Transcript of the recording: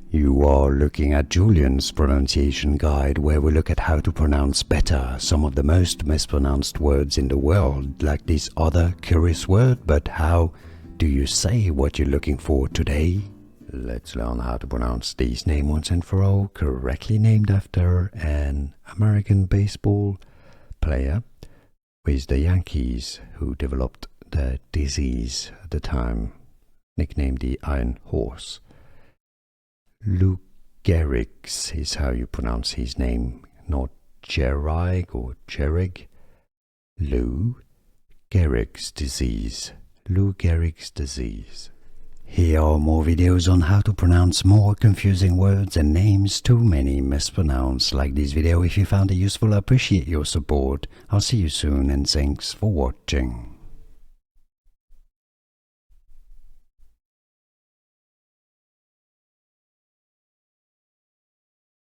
You are looking at Julian's pronunciation guide, where we look at how to pronounce better some of the most mispronounced words in the world, like this other curious word. But how do you say what you're looking for today? Let's learn how to pronounce this name once and for all, correctly named after an American baseball player with the Yankees, who developed the disease at the time, nicknamed the Iron Horse. Lou Gehrig is how you pronounce his name, not Gehrig or Gehrig. Lou Gehrig's disease. Lou Gehrig's disease. Here are more videos on how to pronounce more confusing words and names too many mispronounced. Like this video if you found it useful. I appreciate your support. I'll see you soon and thanks for watching.